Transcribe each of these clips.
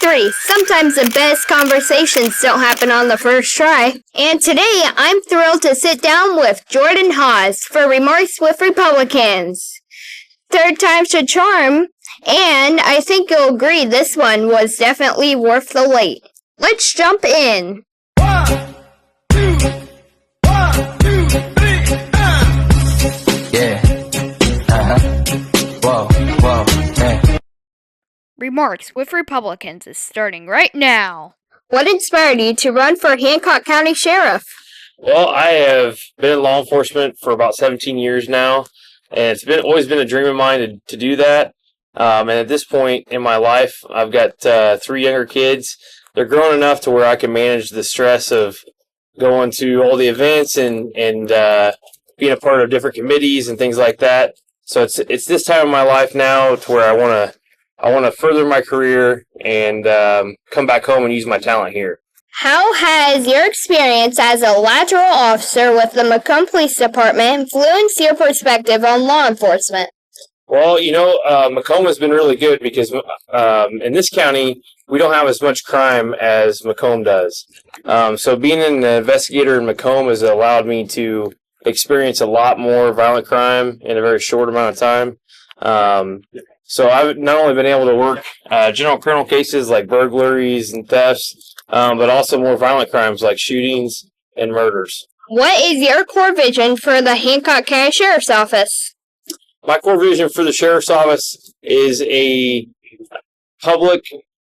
3. Sometimes the best conversations don't happen on the first try. And today, I'm thrilled to sit down with Jordan Hawes for Remarks with Republicans. Third time's a charm, and I think you'll agree this one was definitely worth the wait. Let's jump in. 1, 2, 1, 2, 3, Yeah. Whoa, hey. Remarks with Republicans is starting right now. What inspired you to run for Hancock County Sheriff? Well, I have been in law enforcement for about 17 years now, and it's always been a dream of mine to do that. And at this point in my life, I've got 3 younger kids. They're grown enough to where I can manage the stress of going to all the events and being a part of different committees and things like that. So it's this time of my life now to where I want to further my career and come back home and use my talent here. How has your experience as a lateral officer with the Macomb Police Department influenced your perspective on law enforcement? Well, Macomb has been really good because in this county, we don't have as much crime as Macomb does. So being an investigator in Macomb has allowed me to experience a lot more violent crime in a very short amount of time. So I've not only been able to work general criminal cases like burglaries and thefts, but also more violent crimes like shootings and murders. What is your core vision for the Hancock County Sheriff's Office? My core vision for the Sheriff's Office is a public,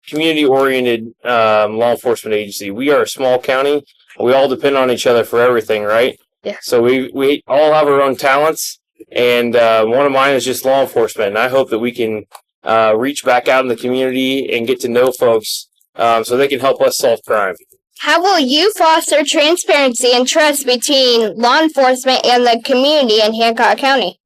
community-oriented law enforcement agency. We are a small county. We all depend on each other for everything, right? Yeah. So we all have our own talents, and one of mine is just law enforcement. And I hope that we can reach back out in the community and get to know folks so they can help us solve crime. How will you foster transparency and trust between law enforcement and the community in Hancock County?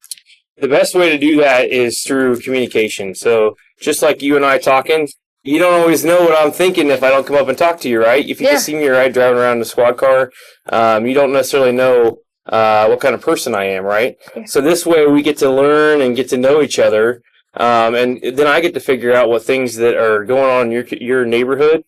The best way to do that is through communication. So just like you and I talking, you don't always know what I'm thinking if I don't come up and talk to you, right? If you just see me driving around in a squad car, you don't necessarily know what kind of person I am, right? Yeah. So this way we get to learn and get to know each other, and then I get to figure out what things that are going on in your neighborhood,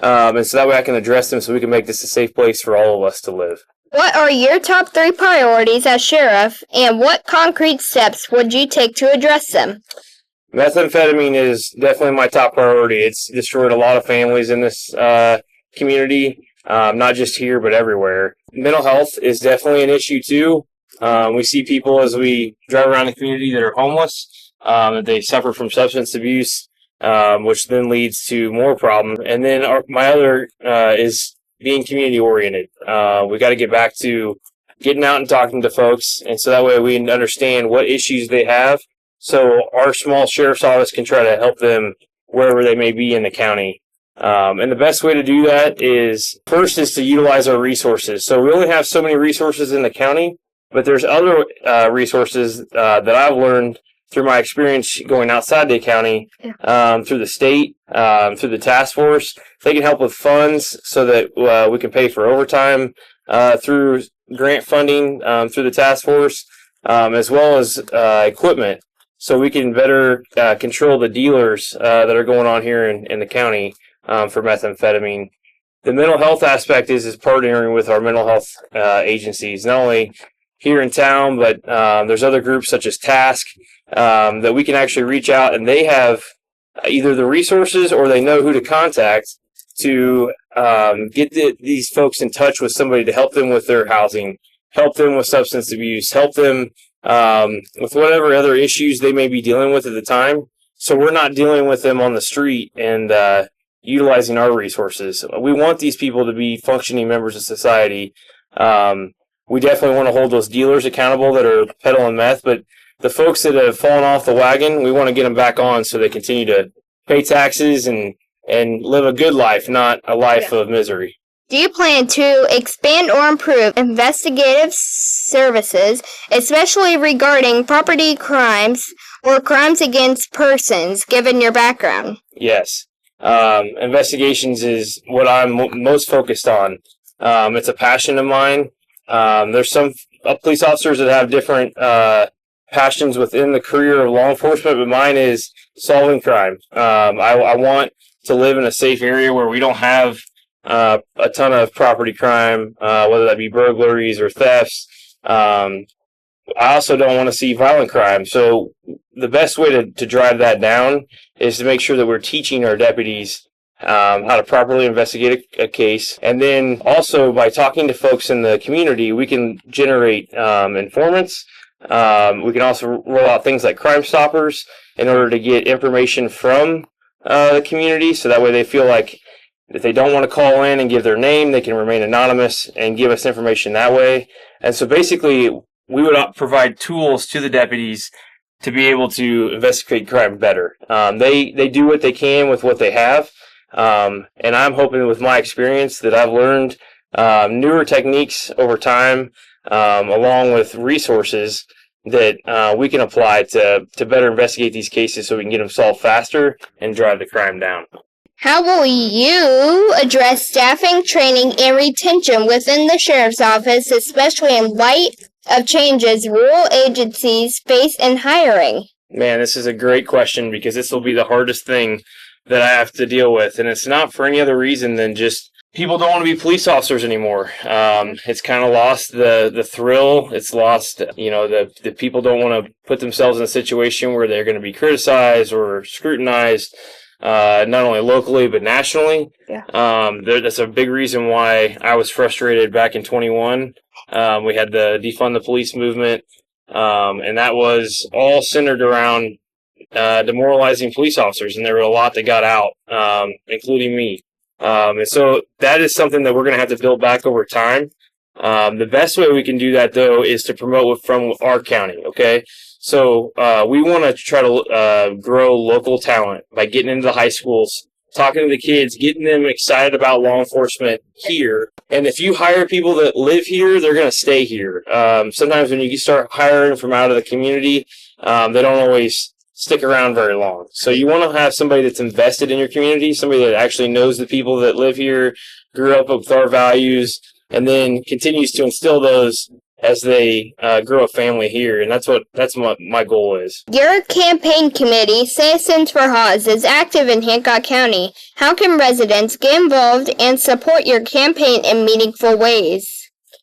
and so that way I can address them so we can make this a safe place for all of us to live. What are your top 3 priorities as sheriff, and what concrete steps would you take to address them? Methamphetamine is definitely my top priority. It's destroyed a lot of families in this community, not just here, but everywhere. Mental health is definitely an issue, too. We see people as we drive around the community that are homeless, that they suffer from substance abuse, which then leads to more problems. And then my other is being community-oriented. We got to get back to getting out and talking to folks, and so that way we can understand what issues they have, so our small sheriff's office can try to help them wherever they may be in the county. And the best way to do that is, first, is to utilize our resources. So we only have so many resources in the county, but there's other resources that I've learned through my experience going outside the county, through the state, through the task force. They can help with funds so that we can pay for overtime through grant funding through the task force, as well as equipment, so we can better control the dealers that are going on here in the county for methamphetamine. The mental health aspect is partnering with our mental health agencies, not only here in town, but there's other groups such as Task that we can actually reach out, and they have either the resources or they know who to contact to get these folks in touch with somebody to help them with their housing, help them with substance abuse, help them with whatever other issues they may be dealing with at the time. So we're not dealing with them on the street and utilizing our resources. We want these people to be functioning members of society. We definitely want to hold those dealers accountable that are peddling meth, but the folks that have fallen off the wagon, we want to get them back on so they continue to pay taxes and live a good life, not a life of misery. Do you plan to expand or improve investigative services, especially regarding property crimes or crimes against persons, given your background? Yes. Investigations is what I'm most focused on. It's a passion of mine. There's some police officers that have different passions within the career of law enforcement, but mine is solving crime. I want to live in a safe area where we don't have a ton of property crime, whether that be burglaries or thefts. I also don't want to see violent crime. So the best way to drive that down is to make sure that we're teaching our deputies how to properly investigate a case. And then also by talking to folks in the community, we can generate informants. We can also roll out things like Crime Stoppers in order to get information from the community. So that way they feel like if they don't want to call in and give their name, they can remain anonymous and give us information that way. And so basically, we would provide tools to the deputies to be able to investigate crime better. They do what they can with what they have. And I'm hoping with my experience that I've learned newer techniques over time, along with resources that we can apply to better investigate these cases so we can get them solved faster and drive the crime down. How will you address staffing, training, and retention within the sheriff's office, especially in light of changes rural agencies face in hiring? Man, this is a great question because this will be the hardest thing that I have to deal with. And it's not for any other reason than just people don't want to be police officers anymore. It's kind of lost the thrill. It's lost, the people don't want to put themselves in a situation where they're going to be criticized or scrutinized, not only locally but nationally. Yeah. That's a big reason why I was frustrated back in 21. We had the defund the police movement, and that was all centered around demoralizing police officers, and there were a lot that got out, including me. And so that is something that we're going to have to build back over time. The best way we can do that, though, is to promote from our county, okay? So we want to try to grow local talent by getting into the high schools, talking to the kids, getting them excited about law enforcement here. And if you hire people that live here, they're going to stay here. Sometimes when you start hiring from out of the community, they don't always stick around very long. So you want to have somebody that's invested in your community, somebody that actually knows the people that live here, grew up with our values, and then continues to instill those as they grow a family here. And that's what my goal is. Your campaign committee, Citizens for Hawes, is active in Hancock County. How can residents get involved and support your campaign in meaningful ways?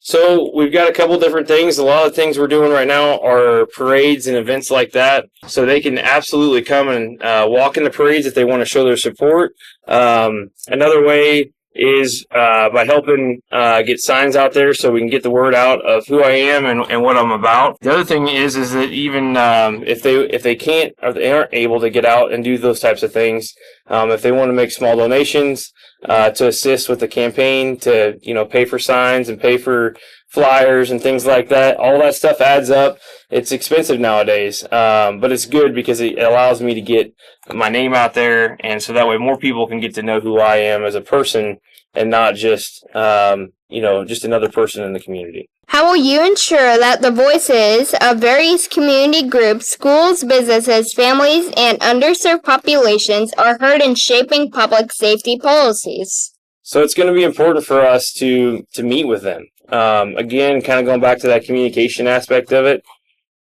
So we've got a couple different things. A lot of things we're doing right now are parades and events like that. So they can absolutely come and walk in the parades if they want to show their support. Another way is by helping get signs out there so we can get the word out of who I am and what I'm about. The other thing is that even if they can't or they aren't able to get out and do those types of things, if they want to make small donations to assist with the campaign, to pay for signs and pay for flyers and things like that, all that stuff adds up. It's expensive nowadays, but it's good because it allows me to get my name out there, and so that way more people can get to know who I am as a person and not just just another person in the community. How will you ensure that the voices of various community groups, schools, businesses, families, and underserved populations are heard in shaping public safety policies? So it's going to be important for us to meet with them. Again, kind of going back to that communication aspect of it,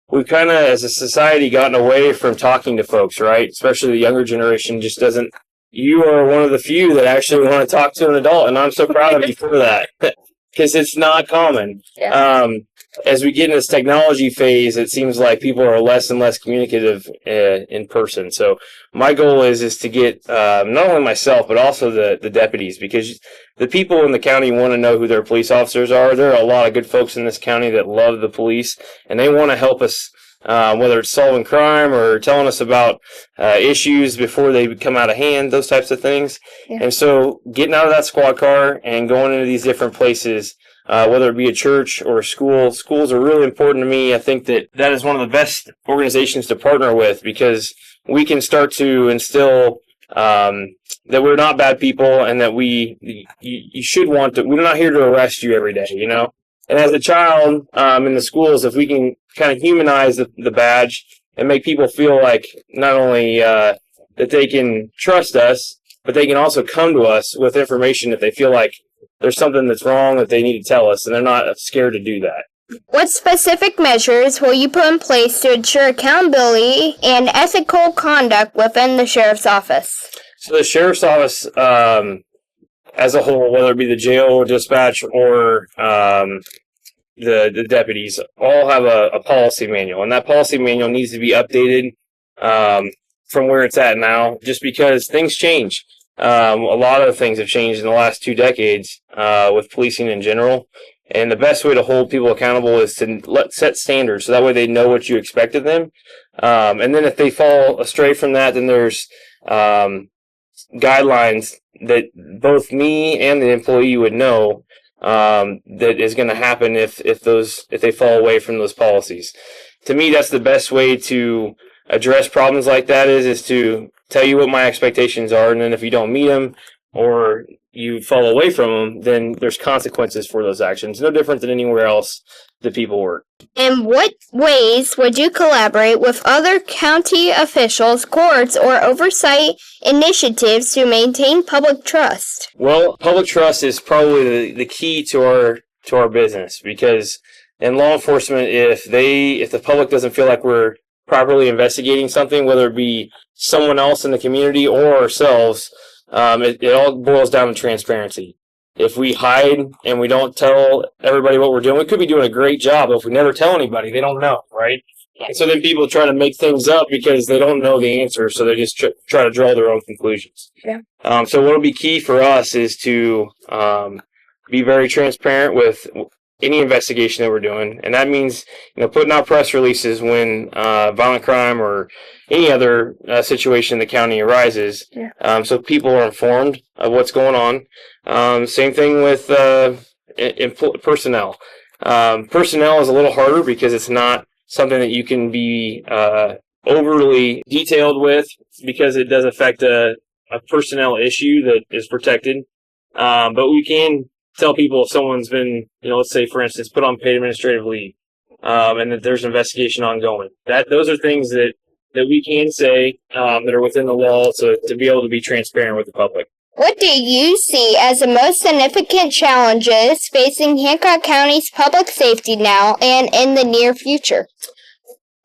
we've kind of, as a society, gotten away from talking to folks, right? Especially the younger generation just doesn't. You are one of the few that actually want to talk to an adult, and I'm so proud of you for that. Because it's not common. Yeah. As we get in this technology phase, it seems like people are less and less communicative in person. So my goal is to get not only myself, but also the deputies, because the people in the county want to know who their police officers are. There are a lot of good folks in this county that love the police, and they want to help us, whether it's solving crime or telling us about issues before they come out of hand, those types of things. Yeah. And so getting out of that squad car and going into these different places, whether it be a church or a school, schools are really important to me. I think that is one of the best organizations to partner with, because we can start to instill that we're not bad people, and that you should want to. We're not here to arrest you every day, And as a child in the schools, if we can kind of humanize the badge and make people feel like not only that they can trust us, but they can also come to us with information if they feel like there's something that's wrong that they need to tell us, and they're not scared to do that. What specific measures will you put in place to ensure accountability and ethical conduct within the sheriff's office? So the sheriff's office, as a whole, whether it be the jail or dispatch or the deputies, all have a policy manual, and that policy manual needs to be updated from where it's at now, just because things change. A lot of things have changed in the last 2 decades with policing in general, and the best way to hold people accountable is to set standards, so that way they know what you expect of them. And then if they fall astray from that, then there's guidelines that both me and the employee would know that is going to happen if they fall away from those policies. To me, that's the best way to address problems like that is to tell you what my expectations are, and then if you don't meet them or you fall away from them, then there's consequences for those actions. No different than anywhere else that people work. In what ways would you collaborate with other county officials, courts, or oversight initiatives to maintain public trust? Well, public trust is probably the key to our business, because in law enforcement, if the public doesn't feel like we're properly investigating something, whether it be someone else in the community or ourselves, it all boils down to transparency. If we hide and we don't tell everybody what we're doing, we could be doing a great job, but if we never tell anybody, they don't know, right? And so then people try to make things up because they don't know the answer, so they just try to draw their own conclusions. Yeah. So what will be key for us is to be very transparent with any investigation that we're doing, and that means putting out press releases when violent crime or any other situation in the county arises, so people are informed of what's going on. Same thing with personnel. Personnel is a little harder because it's not something that you can be overly detailed with, because it does affect a personnel issue that is protected. But we can tell people if someone's been, let's say, for instance, put on paid administrative leave, and that there's an investigation ongoing. Those are things that we can say that are within the law to be able to be transparent with the public. What do you see as the most significant challenges facing Hancock County's public safety now and in the near future?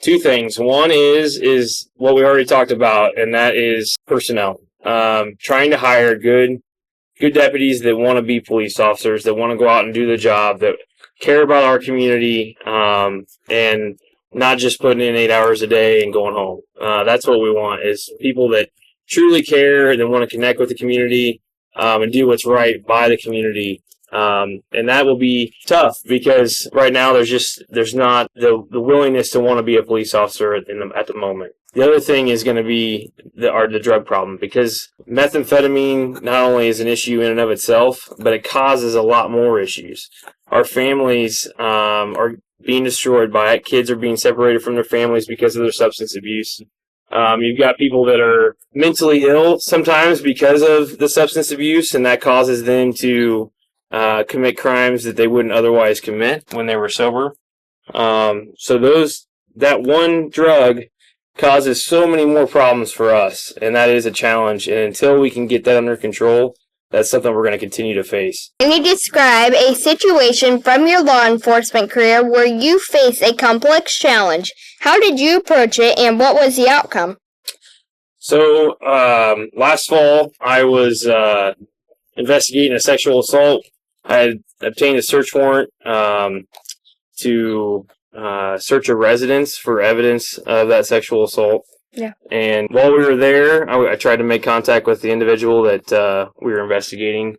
2 things. One is what we already talked about, and that is personnel. Trying to hire good deputies that want to be police officers, that want to go out and do the job, that care about our community, and not just putting in 8 hours a day and going home. That's what we want, is people that truly care and want to connect with the community and do what's right by the community. And that will be tough, because right now there's not the willingness to want to be a police officer at the moment. The other thing is going to be the drug problem, because methamphetamine not only is an issue in and of itself, but it causes a lot more issues. Our families are being destroyed by it. Kids are being separated from their families because of their substance abuse. You've got people that are mentally ill sometimes because of the substance abuse, and that causes them to commit crimes that they wouldn't otherwise commit when they were sober. So that one drug causes so many more problems for us, and that is a challenge. And until we can get that under control, that's something we're going to continue to face. Can you describe a situation from your law enforcement career where you faced a complex challenge? How did you approach it, and what was the outcome? So, last fall, I was investigating a sexual assault. I had obtained a search warrant to search a residence for evidence of that sexual assault. Yeah. And while we were there, I tried to make contact with the individual that we were investigating,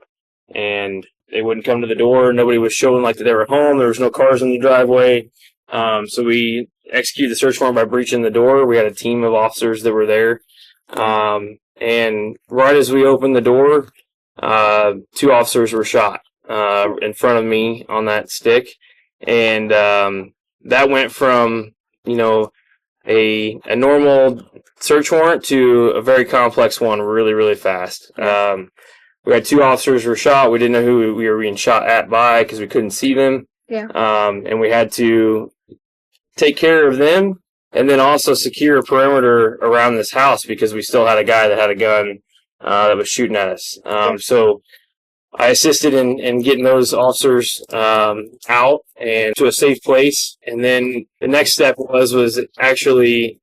and they wouldn't come to the door. Nobody was showing like that they were home. There was no cars in the driveway. So we executed the search warrant by breaching the door. We had a team of officers that were there. And right as we opened the door, 2 officers were shot in front of me on that stick. And that went from, a normal search warrant to a very complex one really, really fast. We had 2 officers were shot. We didn't know who we were being shot at by because we couldn't see them. Yeah. And we had to take care of them and then also secure a perimeter around this house because we still had a guy that had a gun that was shooting at us. So I assisted in getting those officers out and to a safe place. And then the next step was actually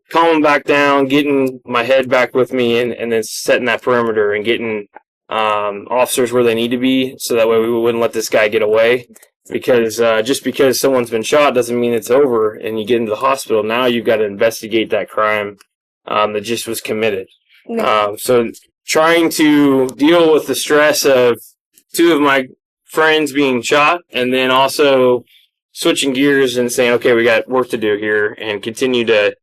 calming back down, getting my head back with me, and then setting that perimeter and getting officers where they need to be, so that way we wouldn't let this guy get away. Because just because someone's been shot doesn't mean it's over, and you get into the hospital. Now you've got to investigate that crime that just was committed. So trying to deal with the stress of two of my friends being shot, and then also switching gears and saying, okay, we got work to do here, and continue to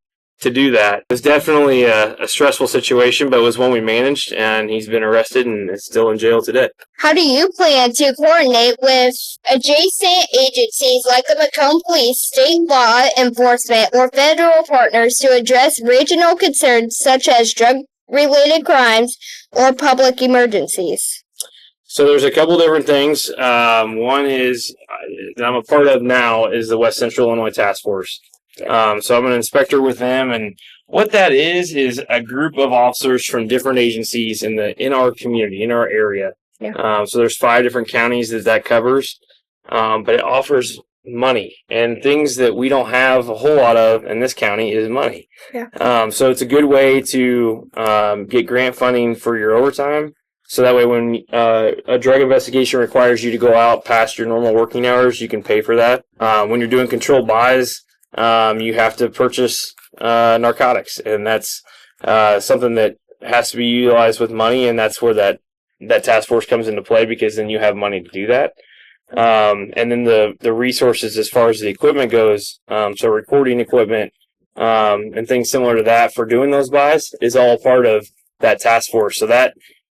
do that. It was definitely a stressful situation, but it was one we managed, and he's been arrested and is still in jail today. How do you plan to coordinate with adjacent agencies like the Macomb Police, state law enforcement, or federal partners to address regional concerns such as drug-related crimes or public emergencies? So there's a couple different things. One is that I'm a part of now is the West Central Illinois Task Force. So I'm an inspector with them, and what that is a group of officers from different agencies in our community, in our area. Yeah. So there's 5 different counties that covers, but it offers money, and things that we don't have a whole lot of in this county is money. Yeah. So it's a good way to get grant funding for your overtime. So that way when a drug investigation requires you to go out past your normal working hours, you can pay for that. When you're doing controlled buys, you have to purchase narcotics, and that's something that has to be utilized with money, and that's where that task force comes into play, because then you have money to do that. And then the resources as far as the equipment goes, so recording equipment and things similar to that for doing those buys is all part of that task force. So that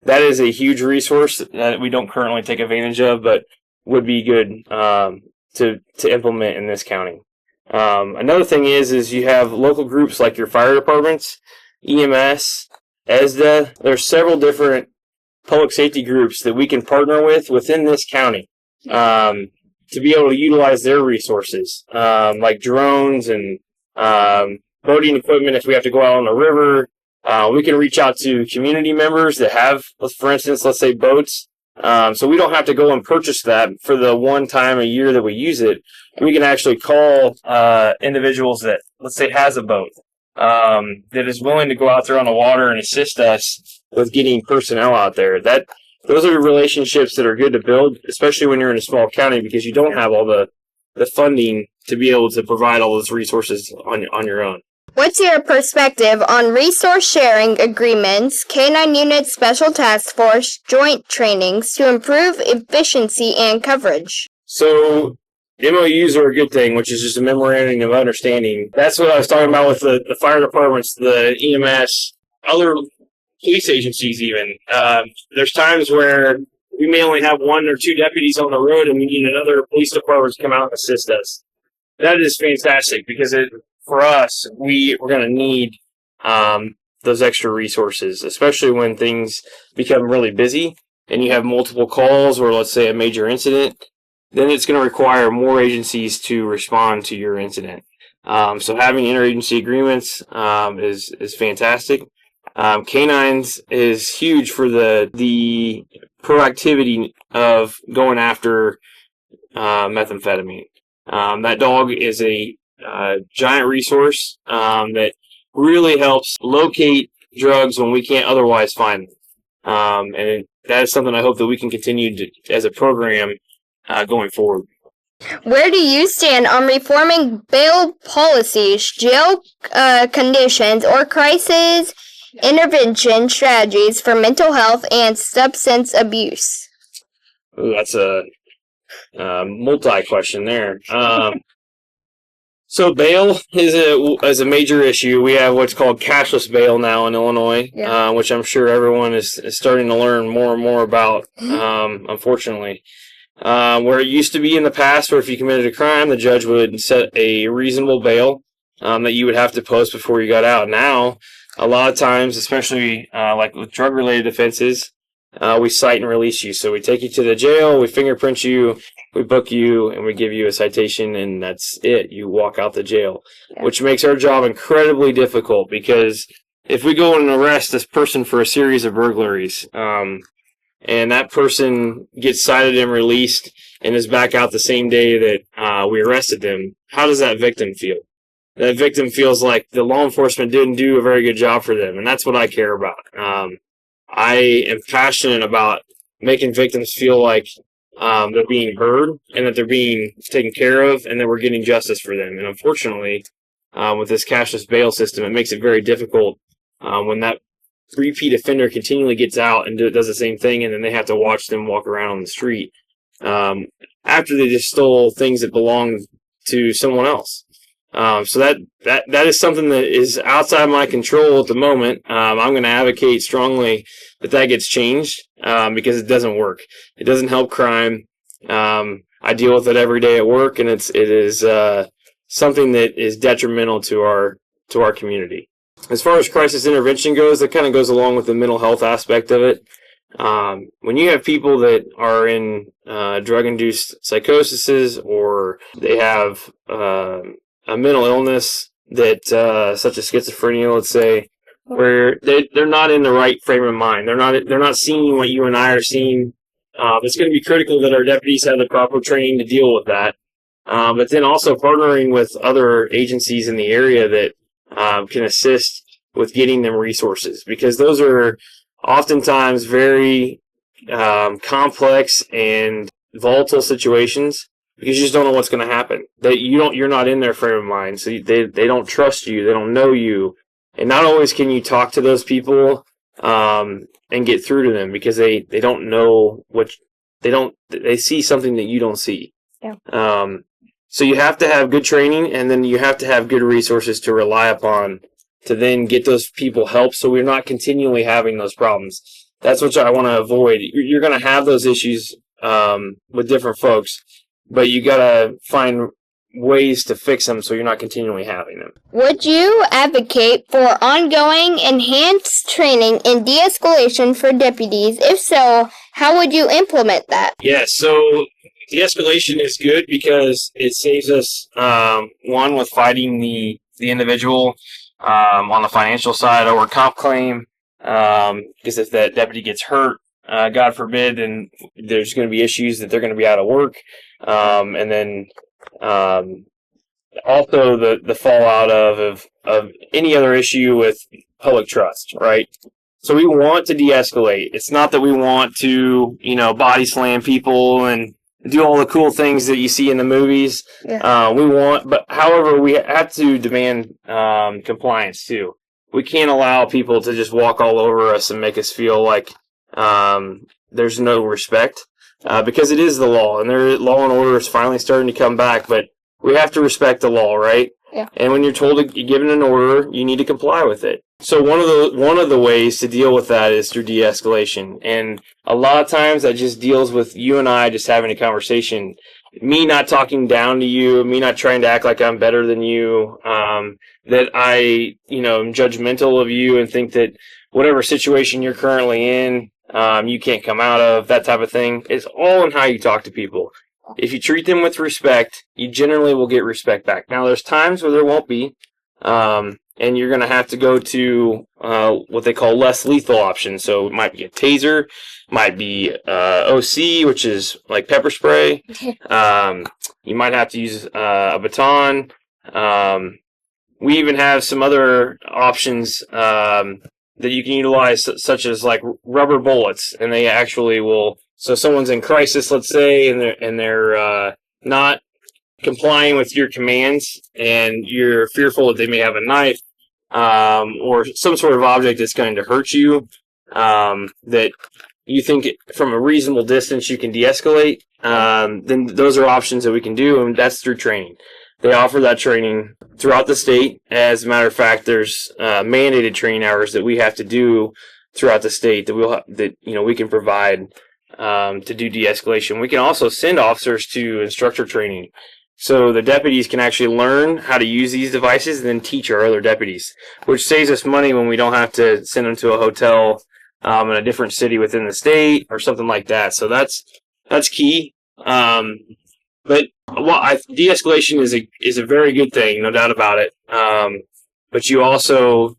is a huge resource that we don't currently take advantage of, but would be good to implement in this county. Another thing is you have local groups like your fire departments, EMS, ESDA. There's several different public safety groups that we can partner with within this county to be able to utilize their resources, like drones and boating equipment if we have to go out on the river. We can reach out to community members that have, for instance, let's say boats. So we don't have to go and purchase that for the one time a year that we use it. We can actually call individuals that, let's say, has a boat that is willing to go out there on the water and assist us with getting personnel out there. Those are relationships that are good to build, especially when you're in a small county, because you don't have all the funding to be able to provide all those resources on your own. What's your perspective on resource sharing agreements, K-9 Unit Special Task Force, joint trainings to improve efficiency and coverage? So MOUs are a good thing, which is just a memorandum of understanding. That's what I was talking about with the fire departments, the EMS, other police agencies even. There's times where we may only have 1 or 2 deputies on the road, and we need another police department to come out and assist us. That is fantastic, because for us, we're going to need those extra resources, especially when things become really busy and you have multiple calls, or let's say a major incident. Then it's going to require more agencies to respond to your incident. So having interagency agreements is fantastic. Canines is huge for the proactivity of going after methamphetamine. That dog is a giant resource that really helps locate drugs when we can't otherwise find them. And that is something I hope that we can continue as a program going forward. Where do you stand on reforming bail policies, jail conditions, or crisis intervention strategies for mental health and substance abuse? Ooh, that's a multi-question there. So bail is a major issue. We have what's called cashless bail now in Illinois, which I'm sure everyone is starting to learn more and more about, unfortunately. Where it used to be in the past, where if you committed a crime, the judge would set a reasonable bail that you would have to post before you got out. Now, a lot of times, especially like with drug-related offenses, we cite and release you. So we take you to the jail, we fingerprint you, we book you, and we give you a citation, and that's it. You walk out the jail, which makes our job incredibly difficult, because if we go and arrest this person for a series of burglaries, and that person gets cited and released and is back out the same day that we arrested them, how does that victim feel? that victim feels like the law enforcement didn't do a very good job for them, and that's what I care about. I am passionate about making victims feel like they're being heard and that they're being taken care of and that we're getting justice for them. And unfortunately, with this cashless bail system, it makes it very difficult when that repeat offender continually gets out and does the same thing, and then they have to watch them walk around on the street after they just stole things that belonged to someone else. So that is something that is outside my control at the moment. I'm going to advocate strongly that gets changed because it doesn't work. It doesn't help crime. I deal with it every day at work, and it is something that is detrimental to our community. As far as crisis intervention goes, that kind of goes along with the mental health aspect of it. When you have people that are in drug-induced psychoses, or they have a mental illness that such as schizophrenia, let's say, where they're not in the right frame of mind, they're not seeing what you and I are seeing. It's going to be critical that our deputies have the proper training to deal with that. But then also partnering with other agencies in the area that can assist with getting them resources, because those are oftentimes very complex and volatile situations, because you just don't know what's going to happen. You're not in their frame of mind, so they don't trust you, they don't know you, and not always can you talk to those people and get through to them, because they don't know they see something that you don't see. Yeah. So you have to have good training, and then you have to have good resources to rely upon to then get those people help, so we're not continually having those problems. That's what I want to avoid. You're going to have those issues with different folks, but you got to find ways to fix them so you're not continually having them. Would you advocate for ongoing enhanced training in de-escalation for deputies? If so, how would you implement that? Yeah, so de-escalation is good because it saves us, one, with fighting the individual on the financial side or comp claim, because if that deputy gets hurt, God forbid, then there's going to be issues that they're going to be out of work. And then also the fallout of any other issue with public trust, right? So we want to de-escalate. It's not that we want to, body slam people and do all the cool things that you see in the movies. Yeah. However, we have to demand compliance too. We can't allow people to just walk all over us and make us feel like there's no respect, because it is the law, and law and order is finally starting to come back, but we have to respect the law, right? Yeah. And when you're given an order, you need to comply with it. So one of the ways to deal with that is through de-escalation. And a lot of times that just deals with you and I just having a conversation. Me not talking down to you, me not trying to act like I'm better than you, that I, am judgmental of you and think that whatever situation you're currently in, you can't come out of, that type of thing. It's all in how you talk to people. If you treat them with respect, you generally will get respect back. Now, there's times where there won't be, and you're going to have to go to what they call less lethal options. So it might be a taser, might be OC, which is like pepper spray. You might have to use a baton. We even have some other options that you can utilize, such as like rubber bullets, and they actually will. So someone's in crisis, let's say, and they're not complying with your commands, and you're fearful that they may have a knife or some sort of object that's going to hurt you, that you think from a reasonable distance you can de-escalate, then those are options that we can do, and that's through training. They offer that training throughout the state. As a matter of fact, there's mandated training hours that we have to do throughout the state that we can provide to do de-escalation. We can also send officers to instructor training, so the deputies can actually learn how to use these devices and then teach our other deputies, which saves us money when we don't have to send them to a hotel in a different city within the state or something like that. So that's key. But de-escalation is a very good thing, no doubt about it. But you also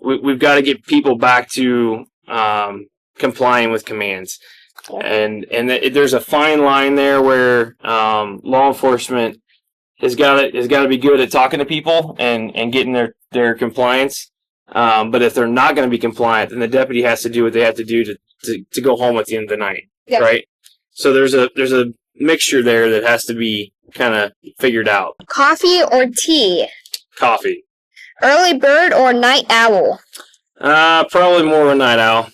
we've got to get people back to complying with commands. And there's a fine line there where law enforcement has got to be good at talking to people and getting their compliance. But if they're not going to be compliant, then the deputy has to do what they have to do to go home at the end of the night, right? So there's a mixture there that has to be kind of figured out. Coffee or tea? Coffee. Early bird or night owl? Probably more of a night owl.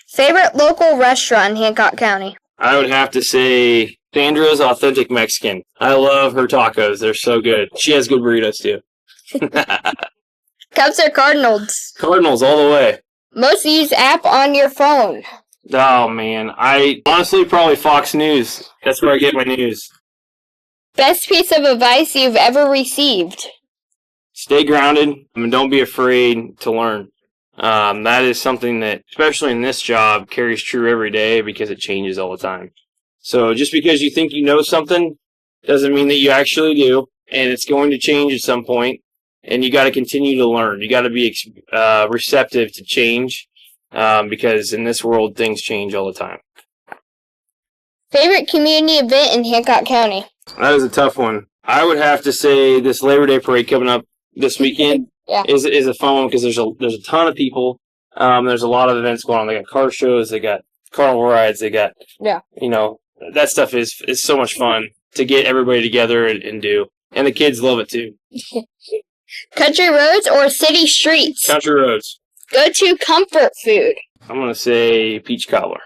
Favorite local restaurant in Hancock County? I would have to say Sandra's Authentic Mexican. I love her tacos. They're so good. She has good burritos, too. Cubs or Cardinals? Cardinals all the way. Most used app on your phone? Oh, man. I honestly probably Fox News. That's where I get my news. Best piece of advice you've ever received? Stay grounded and don't be afraid to learn. That is something that, especially in this job, carries true every day because it changes all the time. So just because you think you know something doesn't mean that you actually do, and it's going to change at some point, and you got to continue to learn. You got to be receptive to change because in this world, things change all the time. Favorite community event in Hancock County? That is a tough one. I would have to say this Labor Day parade coming up this weekend is a fun one because there's a ton of people. There's a lot of events going on. They got car shows, they got carnival rides, they got that stuff is so much fun to get everybody together and do. And the kids love it too. Country roads or city streets? Country roads. Go-to comfort food? I'm gonna say peach cobbler.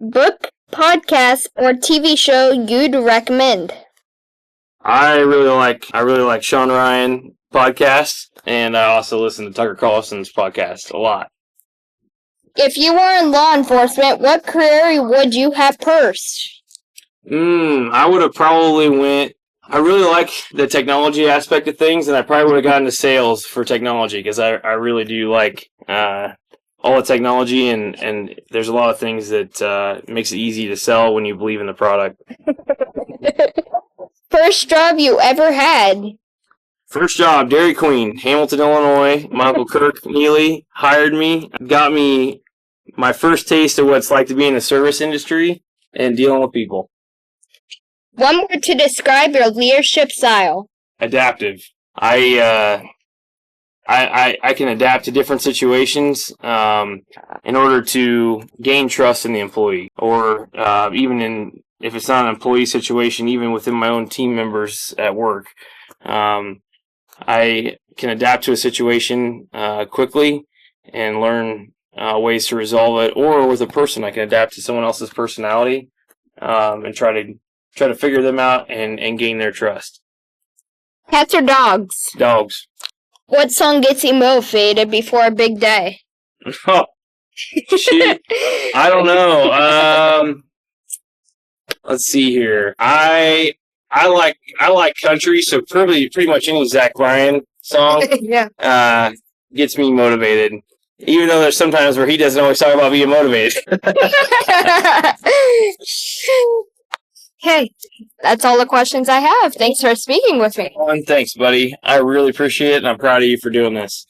Book, podcast, or TV show you'd recommend? I really like Sean Ryan podcast, and I also listen to Tucker Carlson's podcast a lot. If you were in law enforcement, what career would you have pursued? I would have probably I really like the technology aspect of things, and I probably would have gotten into sales for technology because I really do like all the technology, and there's a lot of things that makes it easy to sell when you believe in the product. First job you ever had? First job, Dairy Queen, Hamilton, Illinois. My Uncle Kirk Neely hired me, got me my first taste of what it's like to be in the service industry and dealing with people. One word to describe your leadership style. Adaptive. I can adapt to different situations in order to gain trust in the employee, or even if it's not an employee situation, even within my own team members at work. I can adapt to a situation quickly and learn ways to resolve it, or with a person, I can adapt to someone else's personality and try to figure them out and gain their trust. Cats or dogs? Dogs. What song gets you motivated before a big day? Oh, shit. I don't know. Let's see here. I like country, so pretty much any Zach Bryan song gets me motivated. Even though there's sometimes where he doesn't always talk about being motivated. Hey, that's all the questions I have. Thanks for speaking with me. And thanks, buddy. I really appreciate it, and I'm proud of you for doing this.